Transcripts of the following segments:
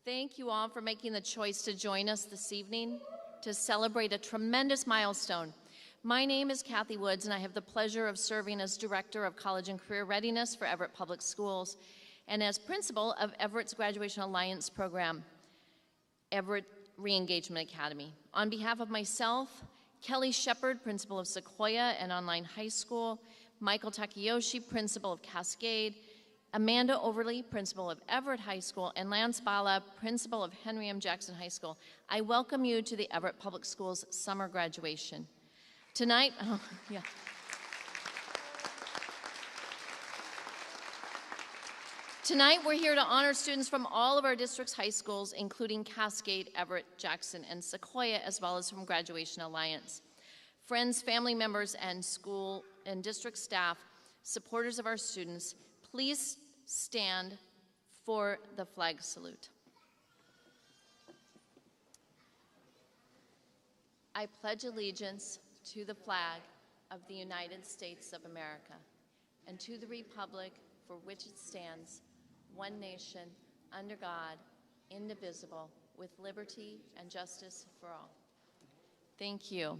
Thank you all for making the choice to join us this evening to celebrate a tremendous milestone. My name is Kathy Woods, and I have the pleasure of serving as Director of College and Career Readiness for Everett Public Schools and as Principal of Everett's Graduation Alliance Program, Everett Re-Engagement Academy. On behalf of myself, Kelly Shepard, Principal of Sequoia and Online High School, Michael Takayoshi, Principal of Cascade, Amanda Overly, Principal of Everett High School, and Lance Bala, Principal of Henry M. Jackson High School, I welcome you to the Everett Public Schools summer graduation. Tonight, Tonight, we're here to honor students from all of our district's high schools, including Cascade, Everett, Jackson, and Sequoia, as well as from Graduation Alliance. Friends, family members, and school and district staff, supporters of our students, please stand for the flag salute. I pledge allegiance to the flag of the United States of America and to the republic for which it stands, one nation, under God, indivisible, with liberty and justice for all. Thank you.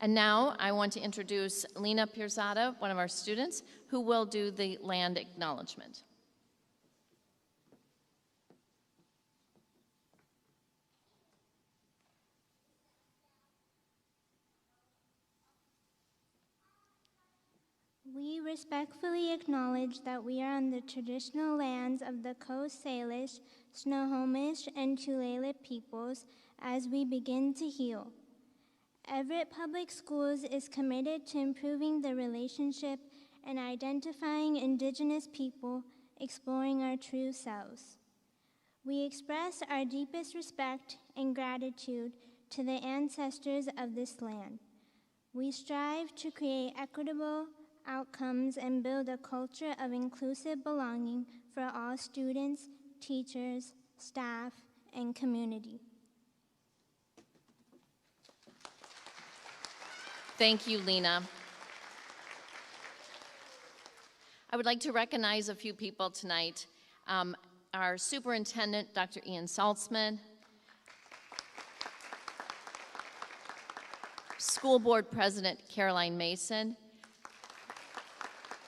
And now I want to introduce Lena Pirzada, one of our students, who will do the land acknowledgement. We respectfully acknowledge that we are on the traditional lands of the Coast Salish, Snohomish, and Tulalip peoples as we begin to heal. Everett Public Schools is committed to improving the relationship and identifying Indigenous people, exploring our true selves. We express our deepest respect and gratitude to the ancestors of this land. We strive to create equitable outcomes and build a culture of inclusive belonging for all students, teachers, staff, and community. Thank you, Lena. I would like to recognize a few people tonight. Our superintendent, Dr. Ian Saltzman, School Board President Caroline Mason,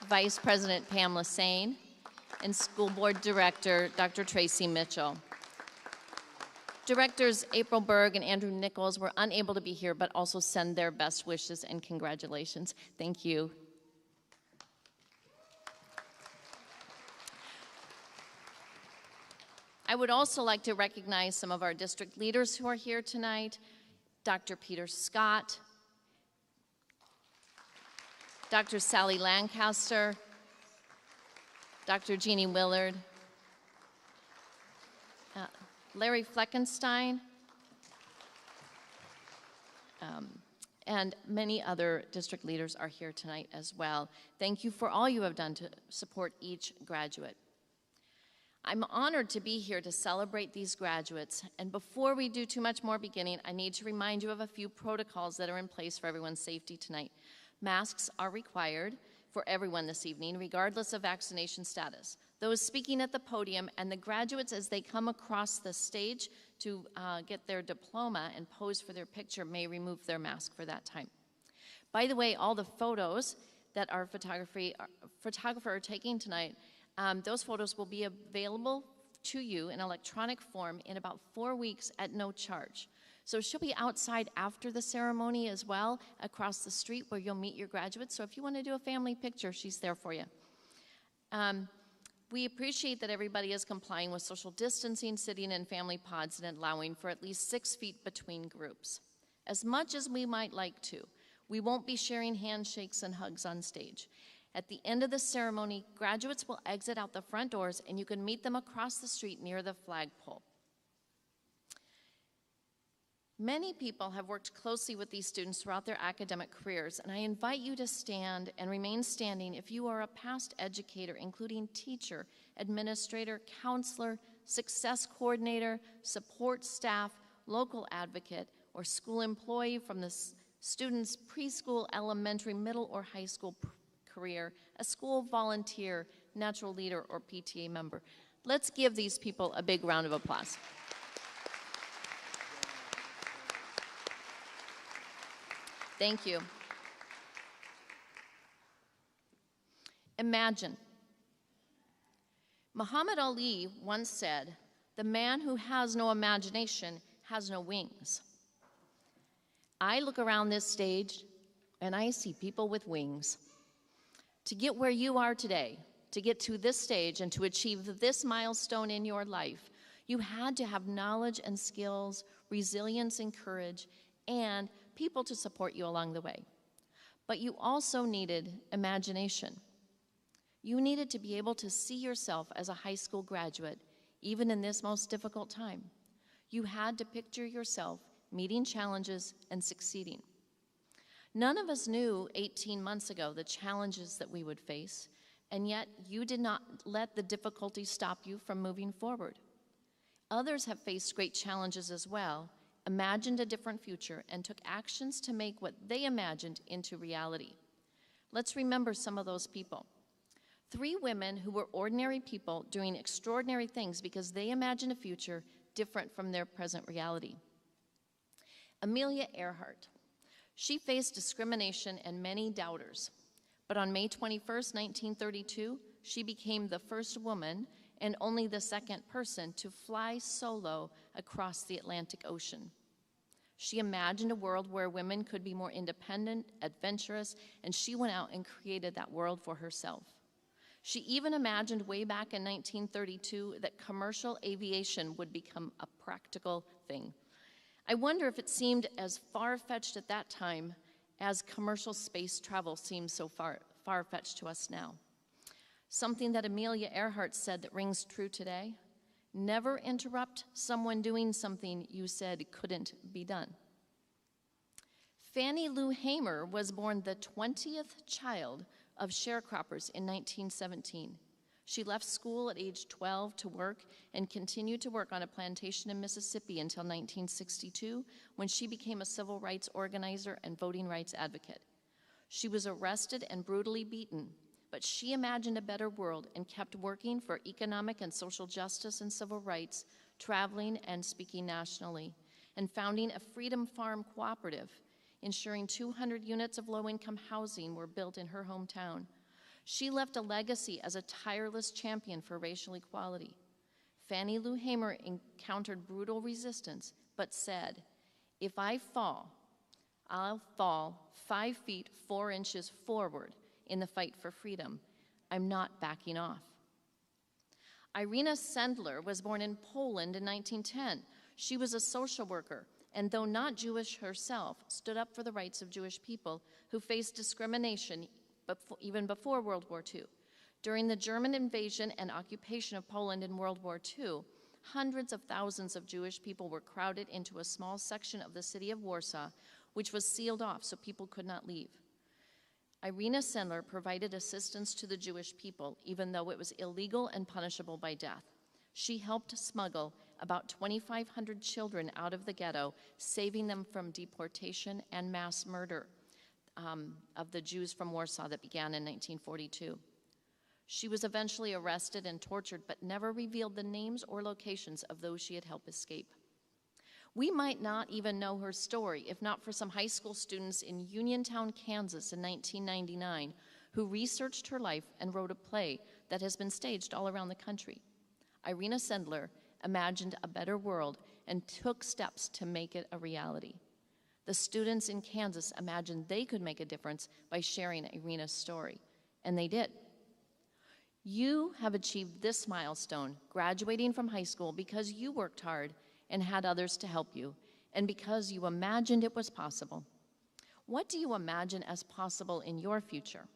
Vice President Pamela Sane, and School Board Director Dr. Tracy Mitchell. Directors April Berg and Andrew Nichols were unable to be here, but also send their best wishes and congratulations. Thank you. I would also like to recognize some of our district leaders who are here tonight. Dr. Peter Scott, Dr. Sally Lancaster, Dr. Jeannie Willard, Larry Fleckenstein, and many other district leaders are here tonight as well. Thank you for all you have done to support each graduate. I'm honored to be here to celebrate these graduates, and before we do too much more beginning, I need to remind you of a few protocols that are in place for everyone's safety tonight. Masks are required for everyone this evening, regardless of vaccination status. Those speaking at the podium and the graduates as they come across the stage to get their diploma and pose for their picture may remove their mask for that time. By the way, all the photos that our photographer are taking tonight, those photos will be available to you in electronic form in about 4 weeks at no charge. So she'll be outside after the ceremony as well, across the street where you'll meet your graduates. So if you want to do a family picture, she's there for you. We appreciate that everybody is complying with social distancing, sitting in family pods, and allowing for at least 6 feet between groups. As much as we might like to, we won't be sharing handshakes and hugs on stage. At the end of the ceremony, graduates will exit out the front doors, and you can meet them across the street near the flagpole. Many people have worked closely with these students throughout their academic careers, and I invite you to stand and remain standing if you are a past educator, including teacher, administrator, counselor, success coordinator, support staff, local advocate, or school employee from the student's preschool, elementary, middle, or high school career, a school volunteer, natural leader, or PTA member. Let's give these people a big round of applause. Thank you. Imagine. Muhammad Ali once said, "The man who has no imagination has no wings." I look around this stage and I see people with wings. To get where you are today, to get to this stage and to achieve this milestone in your life, you had to have knowledge and skills, resilience and courage, and people to support you along the way. But you also needed imagination. You needed to be able to see yourself as a high school graduate, even in this most difficult time. You had to picture yourself meeting challenges and succeeding. None of us knew 18 months ago the challenges that we would face, and yet you did not let the difficulty stop you from moving forward. Others have faced great challenges as well, imagined a different future, and took actions to make what they imagined into reality. Let's remember some of those people. 3 women who were ordinary people doing extraordinary things because they imagined a future different from their present reality. Amelia Earhart. She faced discrimination and many doubters, but on May 21st, 1932, she became the first woman and only the second person to fly solo across the Atlantic Ocean. She imagined a world where women could be more independent, adventurous, and she went out and created that world for herself. She even imagined way back in 1932 that commercial aviation would become a practical thing. I wonder if it seemed as far-fetched at that time as commercial space travel seems so far-fetched to us now. Something that Amelia Earhart said that rings true today: never interrupt someone doing something you said couldn't be done. Fannie Lou Hamer was born the 20th child of sharecroppers in 1917. She left school at age 12 to work and continued to work on a plantation in Mississippi until 1962, when she became a civil rights organizer and voting rights advocate. She was arrested and brutally beaten, but she imagined a better world and kept working for economic and social justice and civil rights, traveling and speaking nationally, and founding a Freedom Farm cooperative, ensuring 200 units of low-income housing were built in her hometown. She left a legacy as a tireless champion for racial equality. Fannie Lou Hamer encountered brutal resistance, but said, "If I fall, I'll fall 5 feet 4 inches forward in the fight for freedom. I'm not backing off." Irina Sendler was born in Poland in 1910. She was a social worker, and though not Jewish herself, stood up for the rights of Jewish people who faced discrimination even before World War II. During the German invasion and occupation of Poland in World War II, hundreds of thousands of Jewish people were crowded into a small section of the city of Warsaw, which was sealed off so people could not leave. Irina Sendler provided assistance to the Jewish people, even though it was illegal and punishable by death. She helped smuggle about 2,500 children out of the ghetto, saving them from deportation and mass murder of the Jews from Warsaw that began in 1942. She was eventually arrested and tortured, but never revealed the names or locations of those she had helped escape. We might not even know her story if not for some high school students in Uniontown, Kansas in 1999 who researched her life and wrote a play that has been staged all around the country. Irina Sendler imagined a better world and took steps to make it a reality. The students in Kansas imagined they could make a difference by sharing Irina's story, and they did. You have achieved this milestone, graduating from high school, because you worked hard and had others to help you, and because you imagined it was possible. What do you imagine as possible in your future?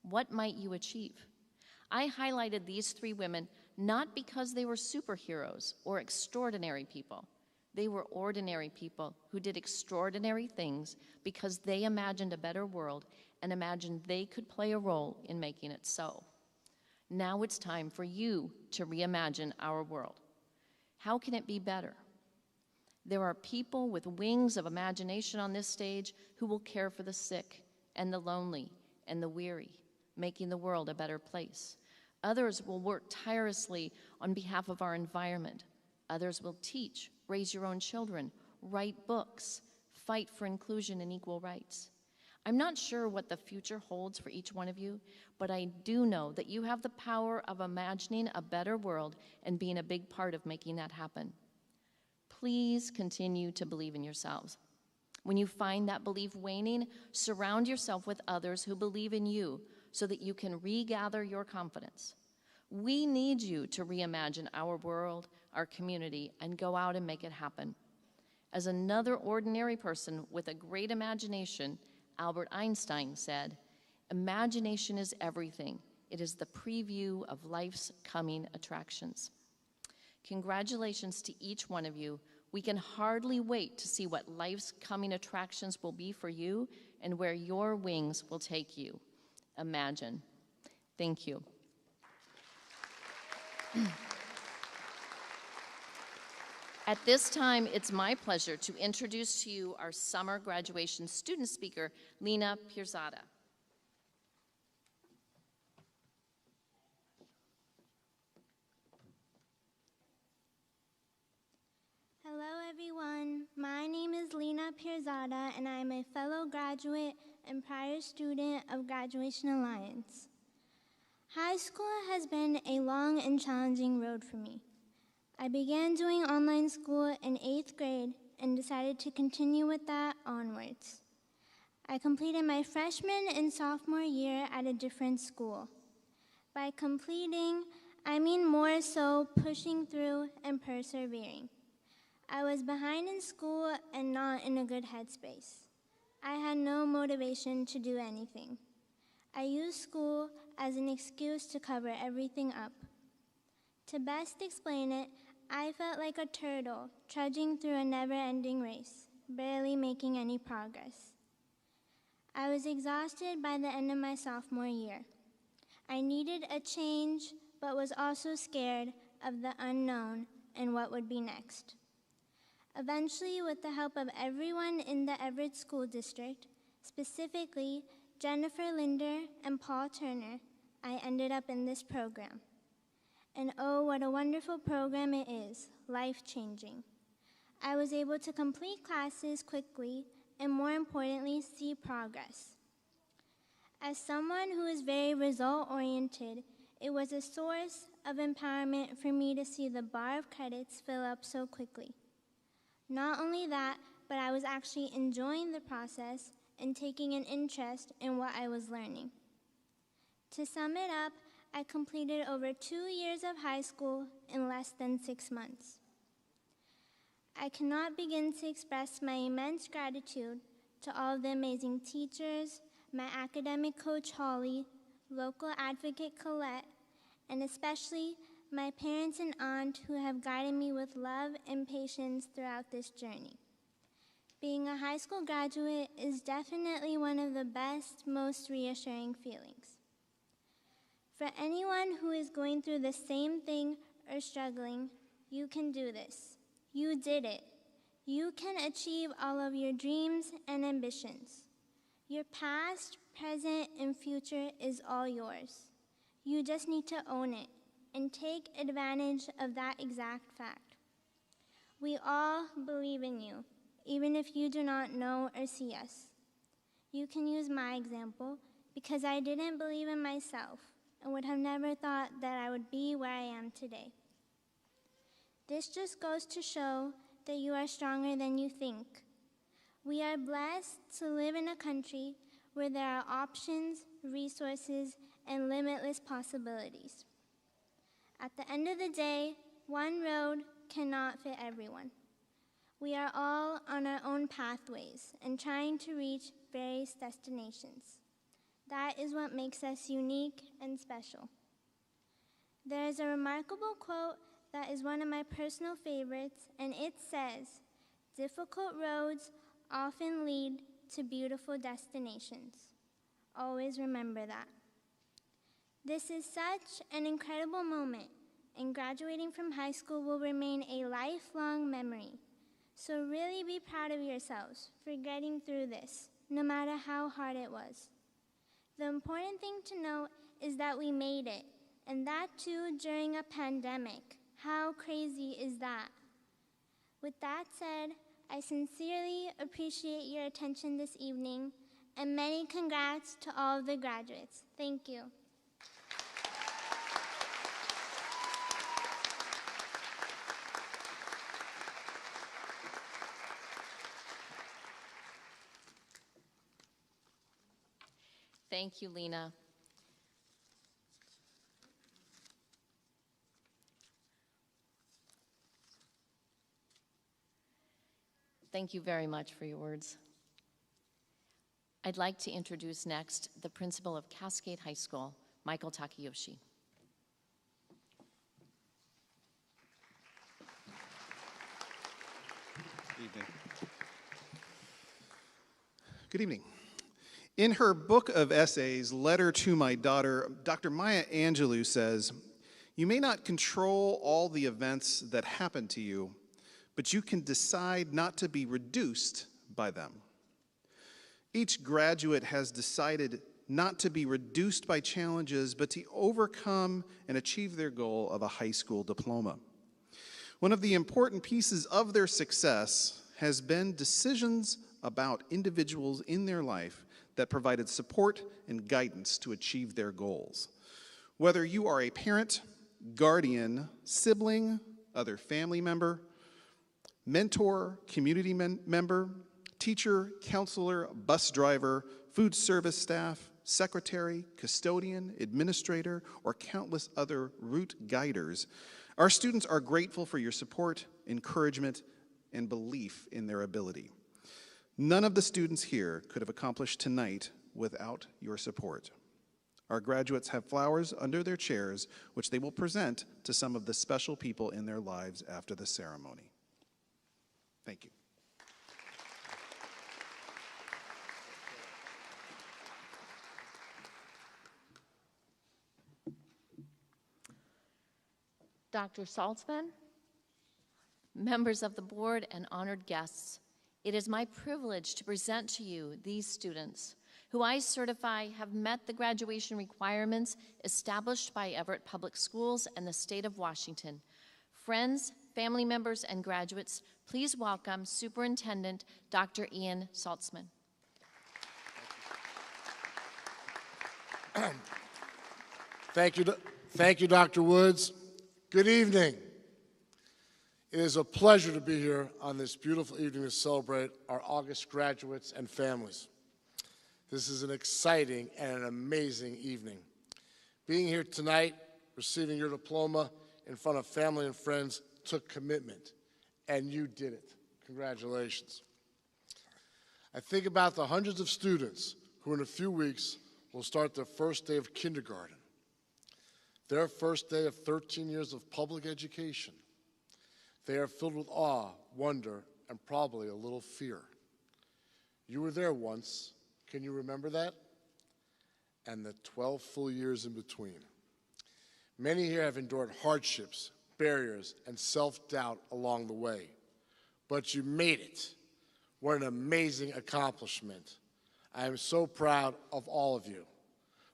What might you achieve? I highlighted these 3 women not because they were superheroes or extraordinary people. They were ordinary people who did extraordinary things because they imagined a better world and imagined they could play a role in making it so. Now it's time for you to reimagine our world. How can it be better? There are people with wings of imagination on this stage who will care for the sick and the lonely and the weary, making the world a better place. Others will work tirelessly on behalf of our environment. Others will teach, raise your own children, write books, fight for inclusion and equal rights. I'm not sure what the future holds for each one of you, but I do know that you have the power of imagining a better world and being a big part of making that happen. Please continue to believe in yourselves. When you find that belief waning, surround yourself with others who believe in you so that you can regather your confidence. We need you to reimagine our world, our community, and go out and make it happen. As another ordinary person with a great imagination, Albert Einstein said, "Imagination is everything. It is the preview of life's coming attractions." Congratulations to each one of you. We can hardly wait to see what life's coming attractions will be for you and where your wings will take you. Imagine. Thank you. At this time, it's my pleasure to introduce to you our summer graduation student speaker, Lena Pirzada. Hello, everyone. My name is Lena Pirzada, and I am a fellow graduate and prior student of Graduation Alliance. High school has been a long and challenging road for me. I began doing online school in 8th grade and decided to continue with that onwards. I completed my freshman and sophomore year at a different school. By completing, I mean more so pushing through and persevering. I was behind in school and not in a good headspace. I had no motivation to do anything. I used school as an excuse to cover everything up. To best explain it, I felt like a turtle trudging through a never-ending race, barely making any progress. I was exhausted by the end of my sophomore year. I needed a change, but was also scared of the unknown and what would be next. Eventually, with the help of everyone in the Everett School District, specifically Jennifer Linder and Paul Turner, I ended up in this program. And oh, what a wonderful program it is, life-changing. I was able to complete classes quickly and, more importantly, see progress. As someone who is very result-oriented, it was a source of empowerment for me to see the bar of credits fill up so quickly. Not only that, but I was actually enjoying the process and taking an interest in what I was learning. To sum it up, I completed over 2 years of high school in less than 6 months. I cannot begin to express my immense gratitude to all of the amazing teachers, my academic coach Holly, local advocate Colette, and especially my parents and aunt who have guided me with love and patience throughout this journey. Being a high school graduate is definitely one of the best, most reassuring feelings. For anyone who is going through the same thing or struggling, you can do this. You did it. You can achieve all of your dreams and ambitions. Your past, present, and future is all yours. You just need to own it and take advantage of that exact fact. We all believe in you, even if you do not know or see us. You can use my example because I didn't believe in myself and would have never thought that I would be where I am today. This just goes to show that you are stronger than you think. We are blessed to live in a country where there are options, resources, and limitless possibilities. At the end of the day, one road cannot fit everyone. We are all on our own pathways and trying to reach various destinations. That is what makes us unique and special. There is a remarkable quote that is one of my personal favorites, and it says, "Difficult roads often lead to beautiful destinations." Always remember that. This is such an incredible moment, and graduating from high school will remain a lifelong memory. So really be proud of yourselves for getting through this, no matter how hard it was. The important thing to note is that we made it, And that too during a pandemic. How crazy is that? With that said, I sincerely appreciate your attention this evening, and many congrats to all of the graduates. Thank you. Thank you, Lena. Thank you very much for your words. I'd like to introduce next the principal of Cascade High School, Michael Takayoshi. Good evening. In her book of essays, Letter to My Daughter, Dr. Maya Angelou says, "You may not control all the events that happen to you, but you can decide not to be reduced by them." Each graduate has decided not to be reduced by challenges, but to overcome and achieve their goal of a high school diploma. One of the important pieces of their success has been decisions about individuals in their life that provided support and guidance to achieve their goals. Whether you are a parent, guardian, sibling, other family member, mentor, community member, teacher, counselor, bus driver, food service staff, secretary, custodian, administrator, or countless other route guiders, our students are grateful for your support, encouragement, and belief in their ability. None of the students here could have accomplished tonight without your support. Our graduates have flowers under their chairs, which they will present to some of the special people in their lives after the ceremony. Thank you. Dr. Saltzman, members of the board, and honored guests, it is my privilege to present to you these students who I certify have met the graduation requirements established by Everett Public Schools and the state of Washington. Friends, family members, and graduates, please welcome Superintendent Dr. Ian Saltzman. Thank you, Dr. Woods. Good evening. It is a pleasure to be here on this beautiful evening to celebrate our August graduates and families. This is an exciting and an amazing evening. Being here tonight, receiving your diploma in front of family and friends took commitment, and you did it. Congratulations. I think about the hundreds of students who in a few weeks will start their first day of kindergarten, their first day of 13 years of public education. They are filled with awe, wonder, and probably a little fear. You were there once. Can you remember that? And the 12 full years in between. Many here have endured hardships, barriers, and self-doubt along the way. But you made it. What an amazing accomplishment. I am so proud of all of you.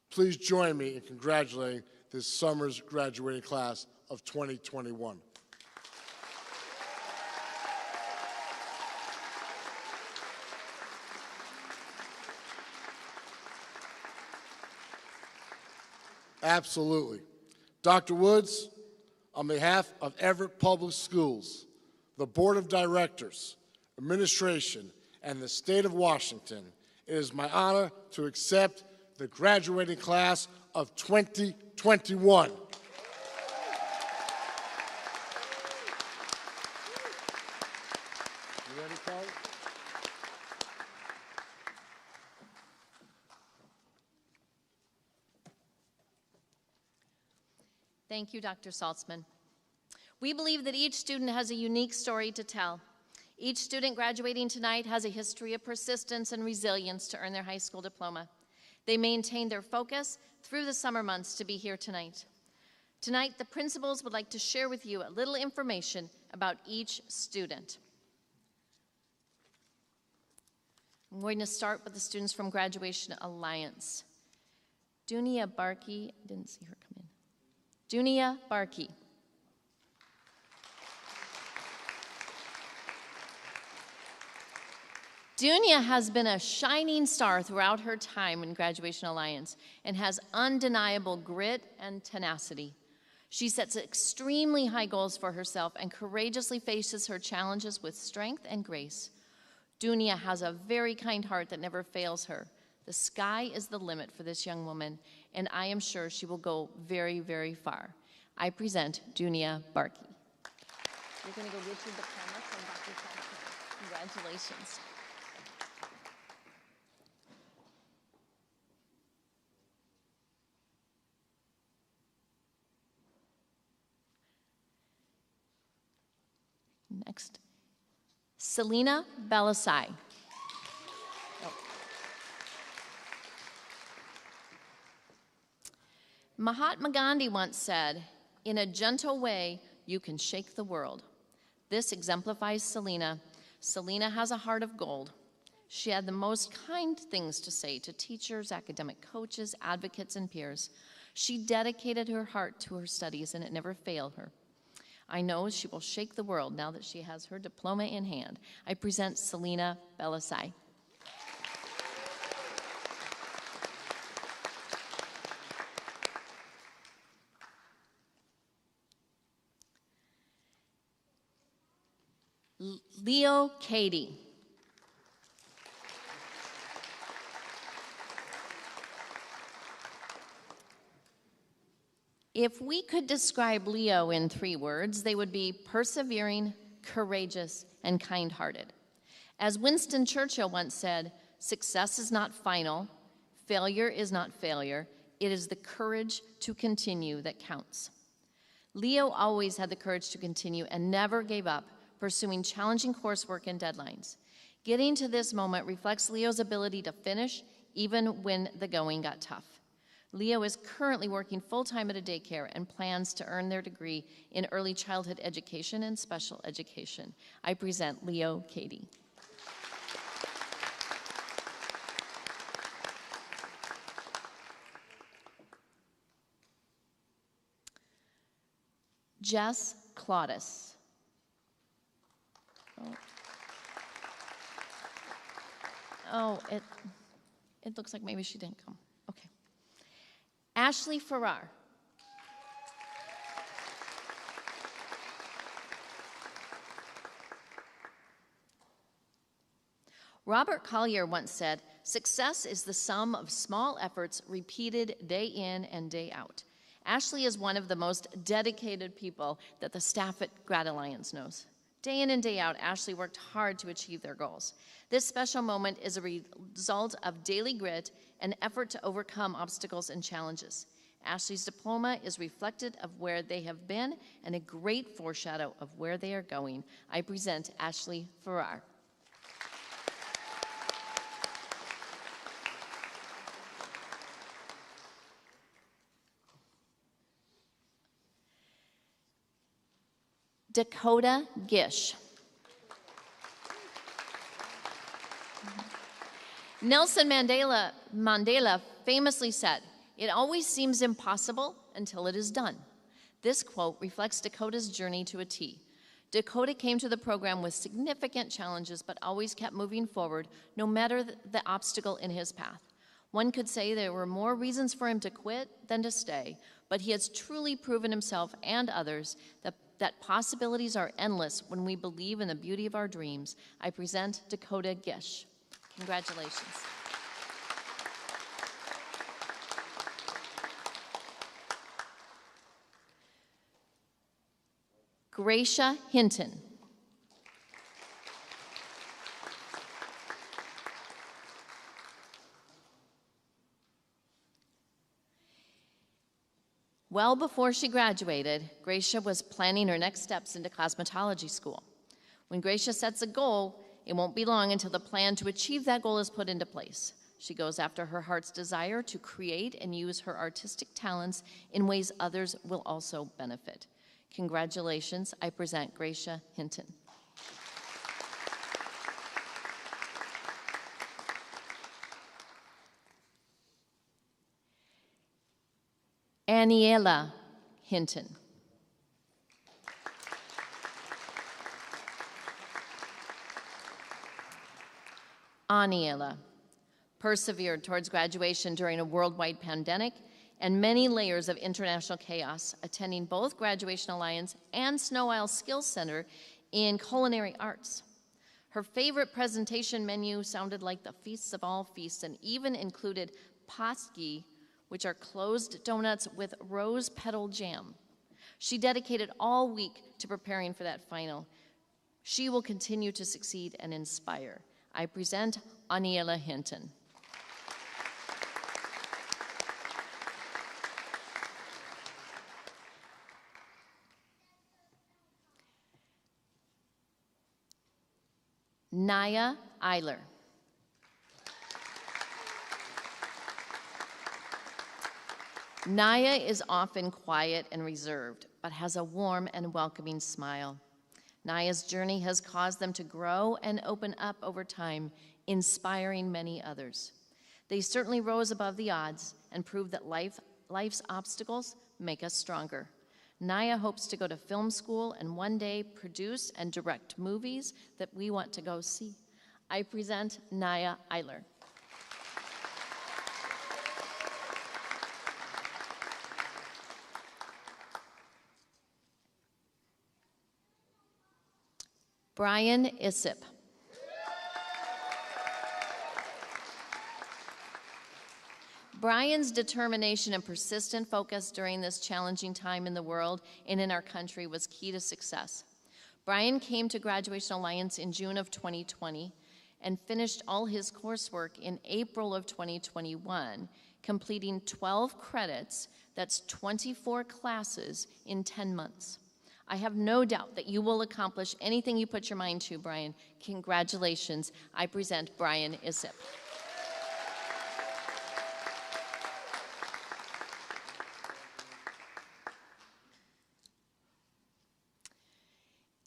Please join me in congratulating this summer's graduating class of 2021. Absolutely. Dr. Woods, on behalf of Everett Public Schools, the Board of Directors, administration, and the state of Washington, it is my honor to accept the graduating class of 2021. You ready, Carly? Thank you, Dr. Saltzman. We believe that each student has a unique story to tell. Each student graduating tonight has a history of persistence and resilience to earn their high school diploma. They maintained their focus through the summer months to be here tonight. Tonight, the principals would like to share with you a little information about each student. I'm going to start with the students from Graduation Alliance. Dunia Barkey, I didn't see her come in. Dunia Barkey. Dunia has been a shining star throughout her time in Graduation Alliance and has undeniable grit and tenacity. She sets extremely high goals for herself and courageously faces her challenges with strength and grace. Dunia has a very kind heart that never fails her. The sky is the limit for this young woman, and I am sure she will go very, very far. I present Dunia Barkey. You're going to go get your diploma from Dr. Chavez. Congratulations. Next, Celina Bellassai. Mahatma Gandhi once said, "In a gentle way, you can shake the world." This exemplifies Celina. Celina has a heart of gold. She had the most kind things to say to teachers, academic coaches, advocates, and peers. She dedicated her heart to her studies, and it never failed her. I know she will shake the world now that she has her diploma in hand. I present Celina Bellassai. Leo Katie. If we could describe Leo in 3 words, they would be persevering, courageous, and kind-hearted. As Winston Churchill once said, success is not final, failure is not failure, it is the courage to continue that counts. Leo always had the courage to continue and never gave up, pursuing challenging coursework and deadlines. Getting to this moment reflects Leo's ability to finish even when the going got tough. Leo is currently working full-time at a daycare and plans to earn their degree in early childhood education and special education. I present Leo Katie. Jess Claudis. Oh, it looks like maybe she didn't come. Okay. Ashley Farrar. Robert Collier once said, "Success is the sum of small efforts repeated day in and day out." Ashley is one of the most dedicated people that the staff at Grad Alliance knows. Day in and day out, Ashley worked hard to achieve their goals. This special moment is a result of daily grit and effort to overcome obstacles and challenges. Ashley's diploma is reflective of where they have been and a great foreshadow of where they are going. I present Ashley Farrar. Dakota Gish. Nelson Mandela famously said, "It always seems impossible until it is done." This quote reflects Dakota's journey to a T. Dakota came to the program with significant challenges, but always kept moving forward, no matter the obstacle in his path. One could say there were more reasons for him to quit than to stay, but he has truly proven himself and others that possibilities are endless when we believe in the beauty of our dreams. I present Dakota Gish. Congratulations. Gracia Hinton. Well before she graduated, Gracia was planning her next steps into cosmetology school. When Gracia sets a goal, it won't be long until the plan to achieve that goal is put into place. She goes after her heart's desire to create and use her artistic talents in ways others will also benefit. Congratulations, I present Gracia Hinton. Anniela Hinton. Anniela persevered towards graduation during a worldwide pandemic and many layers of international chaos, attending both Graduation Alliance and Snow Isle Skills Center in culinary arts. Her favorite presentation menu sounded like the feasts of all feasts and even included paski, which are closed donuts with rose petal jam. She dedicated all week to preparing for that final. She will continue to succeed and inspire. I present Anniela Hinton. Naya Eiler. Naya is often quiet and reserved, but has a warm and welcoming smile. Naya's journey has caused them to grow and open up over time, inspiring many others. They certainly rose above the odds and proved that life's obstacles make us stronger. Naya hopes to go to film school and one day produce and direct movies that we want to go see. I present Naya Eiler. Brian Issip. Brian's determination and persistent focus during this challenging time in the world and in our country was key to success. Brian came to Graduation Alliance in June of 2020 and finished all his coursework in April of 2021, completing 12 credits, that's 24 classes in 10 months. I have no doubt that you will accomplish anything you put your mind to, Brian. Congratulations. I present Brian Issip.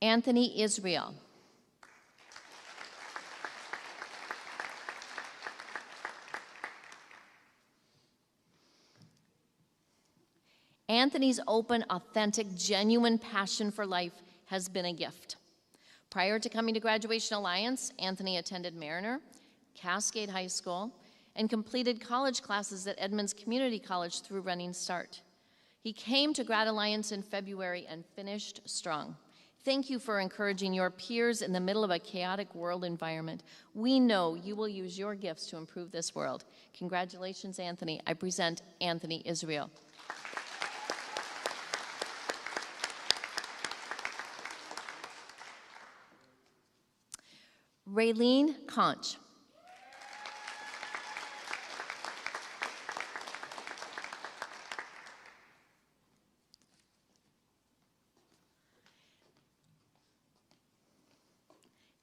Anthony Israel. Anthony's open, authentic, genuine passion for life has been a gift. Prior to coming to Graduation Alliance, Anthony attended Mariner, Cascade High School, and completed college classes at Edmonds Community College through Running Start. He came to Grad Alliance in February and finished strong. Thank you for encouraging your peers in the middle of a chaotic world environment. We know you will use your gifts to improve this world. Congratulations, Anthony. I present Anthony Israel. Raylene Conch.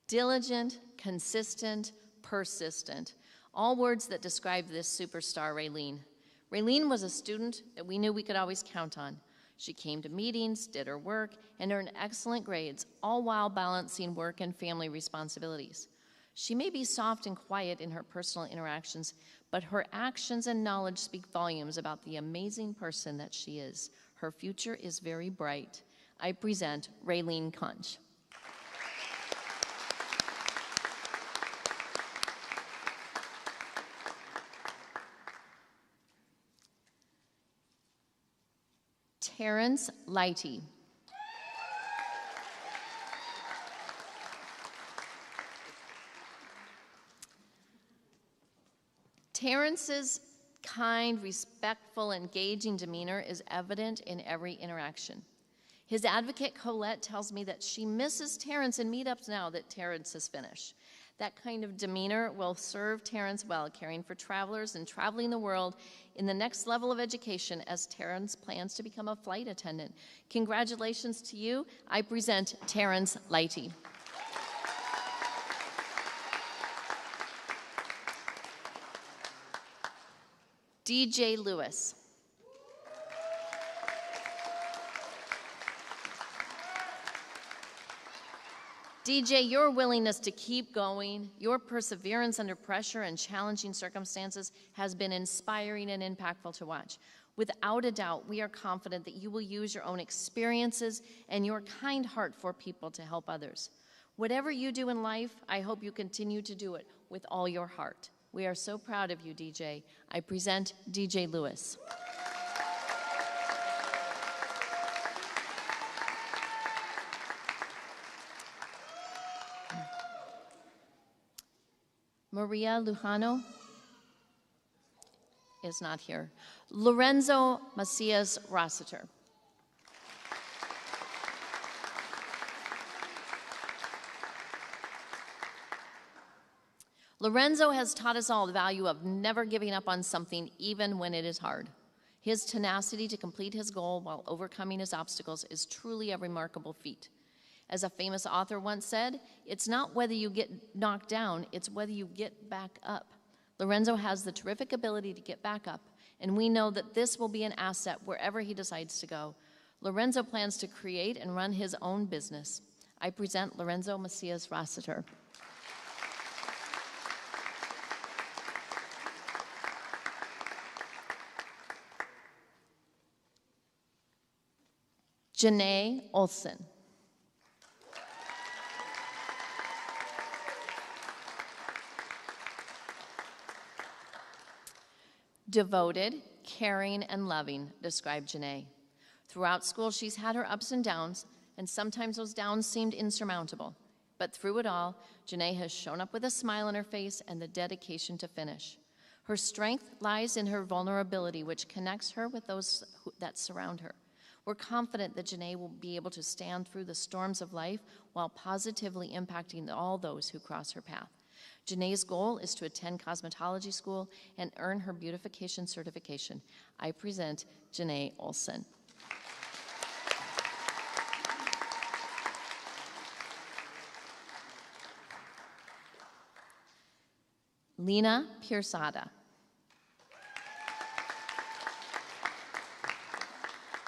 Diligent, consistent, persistent. All words that describe this superstar, Raylene. Raylene was a student that we knew we could always count on. She came to meetings, did her work, and earned excellent grades, all while balancing work and family responsibilities. She may be soft and quiet in her personal interactions, but her actions and knowledge speak volumes about the amazing person that she is. Her future is very bright. I present Raylene Conch. Terrence Lighty. Terrence's kind, respectful, engaging demeanor is evident in every interaction. His advocate, Colette, tells me that she misses Terrence in meetups now that Terrence has finished. That kind of demeanor will serve Terrence well, caring for travelers and traveling the world in the next level of education as Terrence plans to become a flight attendant. Congratulations to you. I present Terrence Lighty. DJ Lewis. DJ, your willingness to keep going, your perseverance under pressure and challenging circumstances has been inspiring and impactful to watch. Without a doubt, we are confident that you will use your own experiences and your kind heart for people to help others. Whatever you do in life, I hope you continue to do it with all your heart. We are so proud of you, DJ. I present DJ Lewis. Maria Lujano is not here. Lorenzo Macias Rossiter. Lorenzo has taught us all the value of never giving up on something even when it is hard. His tenacity to complete his goal while overcoming his obstacles is truly a remarkable feat. As a famous author once said, it's not whether you get knocked down, it's whether you get back up. Lorenzo has the terrific ability to get back up, and we know that this will be an asset wherever he decides to go. Lorenzo plans to create and run his own business. I present Lorenzo Macias Rossiter. Janae Olson. Devoted, caring, and loving, described Janae. Throughout school, she's had her ups and downs, and sometimes those downs seemed insurmountable. But through it all, Janae has shown up with a smile on her face and the dedication to finish. Her strength lies in her vulnerability, which connects her with those that surround her. We're confident that Janae will be able to stand through the storms of life while positively impacting all those who cross her path. Janae's goal is to attend cosmetology school and earn her beautification certification. I present Janae Olson. Lina Piersada.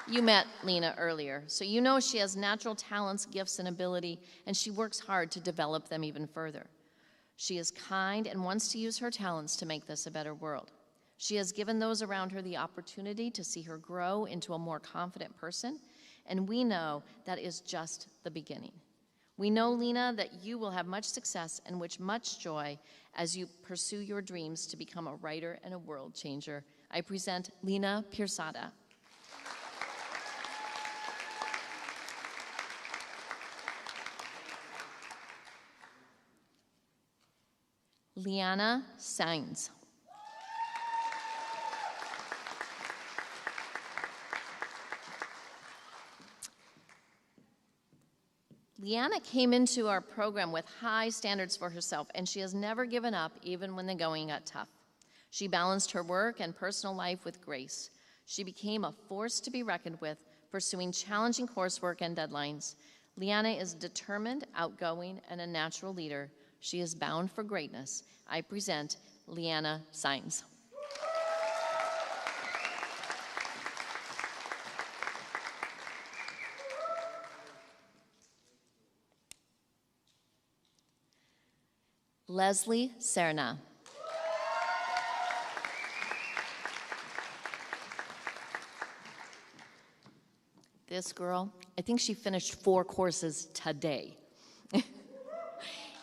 You met Lena earlier, so you know she has natural talents, gifts, and ability, and she works hard to develop them even further. She is kind and wants to use her talents to make this a better world. She has given those around her the opportunity to see her grow into a more confident person, and we know that is just the beginning. We know, Lena, that you will have much success and much joy as you pursue your dreams to become a writer and a world changer. I present Lena Pirzada. Liana Sainz. Liana came into our program with high standards for herself, and she has never given up even when the going got tough. She balanced her work and personal life with grace. She became a force to be reckoned with, pursuing challenging coursework and deadlines. Liana is determined, outgoing, and a natural leader. She is bound for greatness. I present Liana Sainz. Leslie Serna. This girl, I think she finished 4 courses today.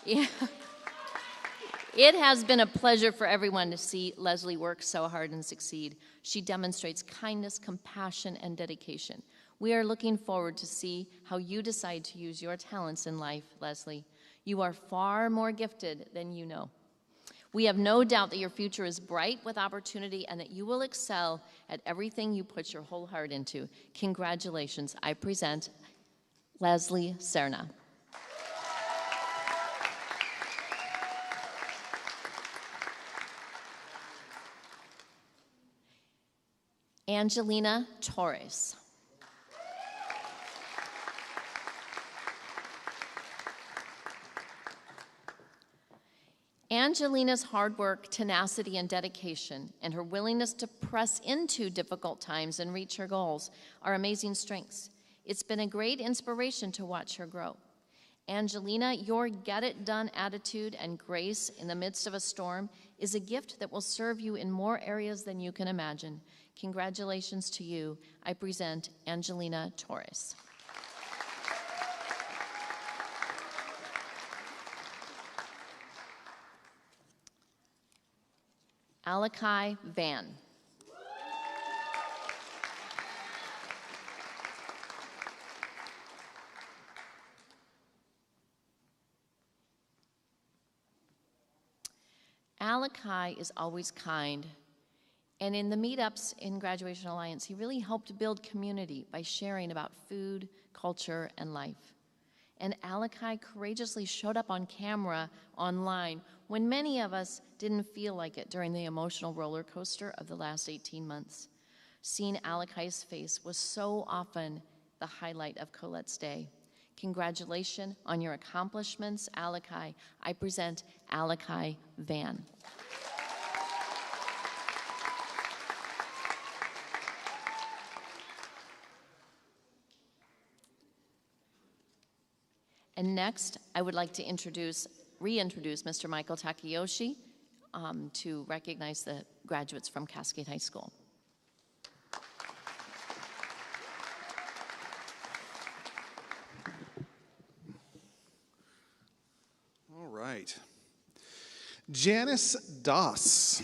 Yeah. It has been a pleasure for everyone to see Leslie work so hard and succeed. She demonstrates kindness, compassion, and dedication. We are looking forward to see how you decide to use your talents in life, Leslie. You are far more gifted than you know. We have no doubt that your future is bright with opportunity and that you will excel at everything you put your whole heart into. Congratulations. I present Leslie Serna. Angelina Torres. Angelina's hard work, tenacity, and dedication, and her willingness to press into difficult times and reach her goals are amazing strengths. It's been a great inspiration to watch her grow. Angelina, your get-it-done attitude and grace in the midst of a storm is a gift that will serve you in more areas than you can imagine. Congratulations to you. I present Angelina Torres. Alakai Van. Alakai is always kind, and in the meetups in Graduation Alliance, he really helped build community by sharing about food, culture, and life. And Alakai courageously showed up on camera online when many of us didn't feel like it during the emotional roller coaster of the last 18 months. Seeing Alakai's face was so often the highlight of Colette's day. Congratulations on your accomplishments, Alakai. I present Alakai Van. And next, I would like to reintroduce Mr. Michael Takayoshi to recognize the graduates from Cascade High School. All right. Janice Doss.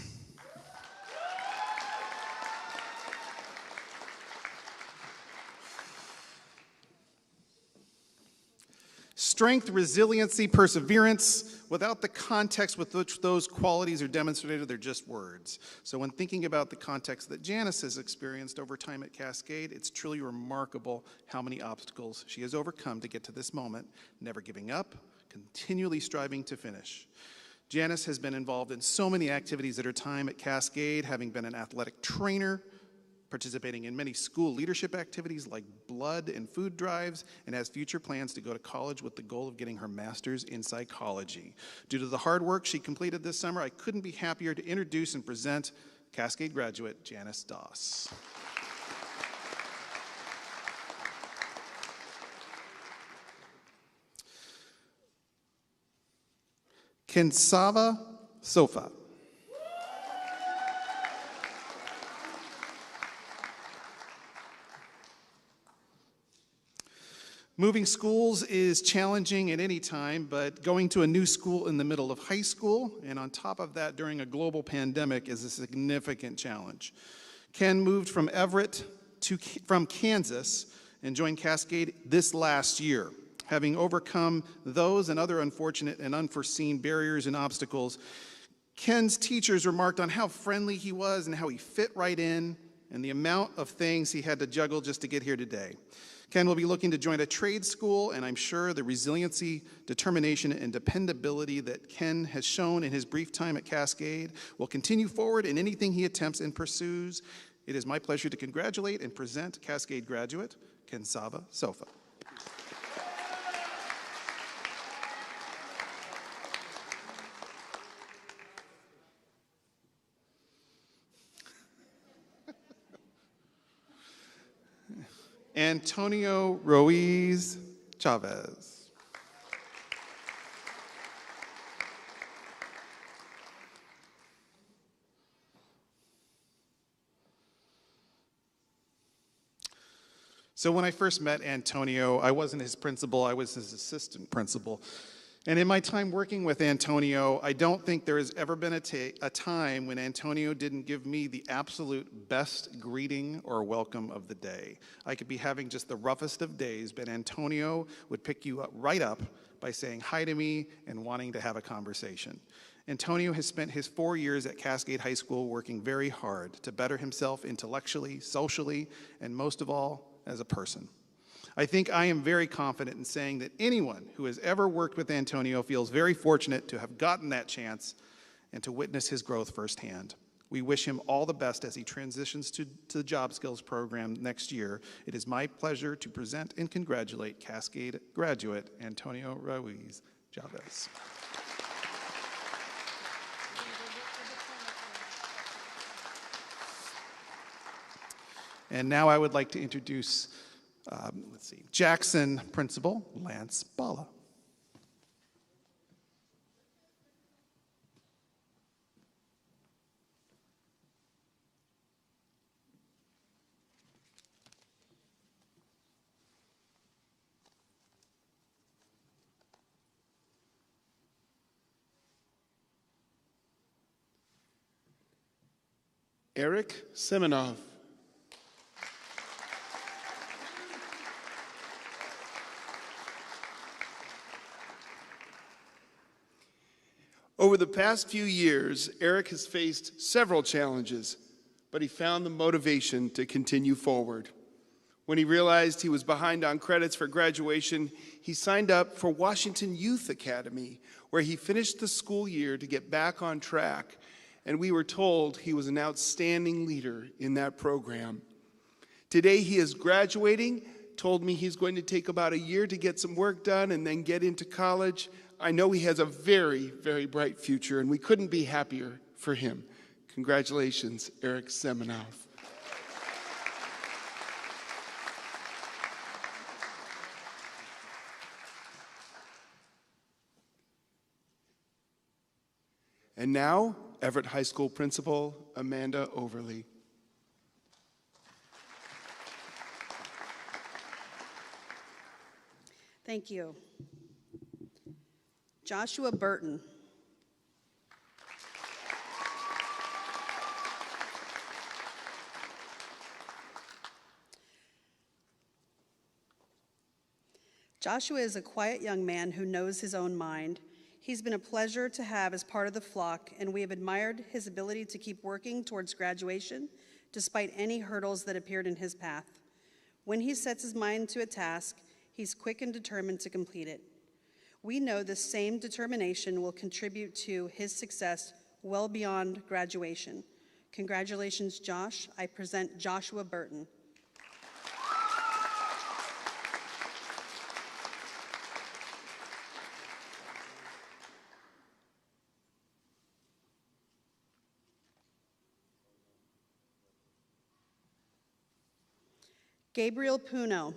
Strength, resiliency, perseverance. Without the context with which those qualities are demonstrated, they're just words. So when thinking about the context that Janice has experienced over time at Cascade, it's truly remarkable how many obstacles she has overcome to get to this moment, never giving up, continually striving to finish. Janice has been involved in so many activities at her time at Cascade, having been an athletic trainer, participating in many school leadership activities like blood and food drives, and has future plans to go to college with the goal of getting her master's in psychology. Due to the hard work she completed this summer, I couldn't be happier to introduce and present Cascade graduate Janice Doss. Kinsava Sofa. Moving schools is challenging at any time, but going to a new school in the middle of high school, and on top of that during a global pandemic, is a significant challenge. Ken moved from Everett from Kansas and joined Cascade this last year. Having overcome those and other unfortunate and unforeseen barriers and obstacles, Ken's teachers remarked on how friendly he was and how he fit right in, and the amount of things he had to juggle just to get here today. Ken will be looking to join a trade school, and I'm sure the resiliency, determination, and dependability that Ken has shown in his brief time at Cascade will continue forward in anything he attempts and pursues. It is my pleasure to congratulate and present Cascade graduate, Kinsava Sofa. Antonio Ruiz Chavez. So when I first met Antonio, I wasn't his principal, I was his assistant principal. And in my time working with Antonio, I don't think there has ever been a time when Antonio didn't give me the absolute best greeting or welcome of the day. I could be having just the roughest of days, but Antonio would pick you up right up by saying hi to me and wanting to have a conversation. Antonio has spent his 4 years at Cascade High School working very hard to better himself intellectually, socially, and most of all, as a person. I think I am very confident in saying that anyone who has ever worked with Antonio feels very fortunate to have gotten that chance and to witness his growth firsthand. We wish him all the best as he transitions to the Job Skills program next year. It is my pleasure to present and congratulate Cascade graduate Antonio Ruiz Chavez. And now I would like to introduce Jackson Principal Lance Bala. Eric Seminole. Over the past few years, Eric has faced several challenges, but he found the motivation to continue forward. When he realized he was behind on credits for graduation, he signed up for Washington Youth Academy, where he finished the school year to get back on track, and we were told he was an outstanding leader in that program. Today he is graduating, told me he's going to take about a year to get some work done and then get into college. I know he has a very, very bright future, and we couldn't be happier for him. Congratulations, Eric Seminole. And now, Everett High School Principal Amanda Overly. Thank you. Joshua Burton. Joshua is a quiet young man who knows his own mind. He's been a pleasure to have as part of the flock, and we have admired his ability to keep working towards graduation despite any hurdles that appeared in his path. When he sets his mind to a task, he's quick and determined to complete it. We know the same determination will contribute to his success well beyond graduation. Congratulations, Josh. I present Joshua Burton. Gabriel Puno.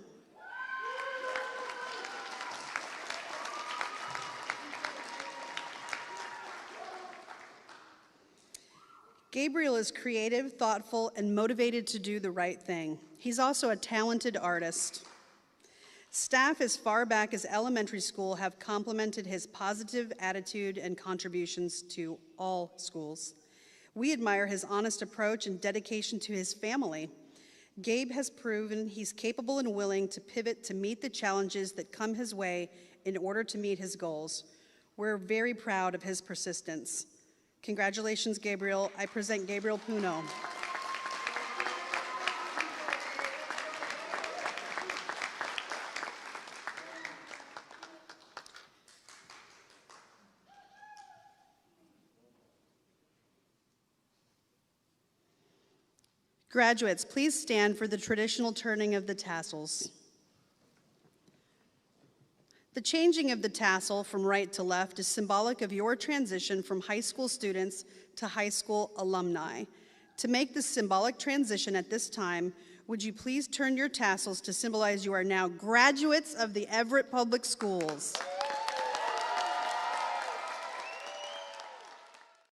Gabriel is creative, thoughtful, and motivated to do the right thing. He's also a talented artist. Staff as far back as elementary school have complimented his positive attitude and contributions to all schools. We admire his honest approach and dedication to his family. Gabe has proven he's capable and willing to pivot to meet the challenges that come his way in order to meet his goals. We're very proud of his persistence. Congratulations, Gabriel. I present Gabriel Puno. Graduates, please stand for the traditional turning of the tassels. The changing of the tassel from right to left is symbolic of your transition from high school students to high school alumni. To make this symbolic transition at this time, would you please turn your tassels to symbolize you are now graduates of the Everett Public Schools.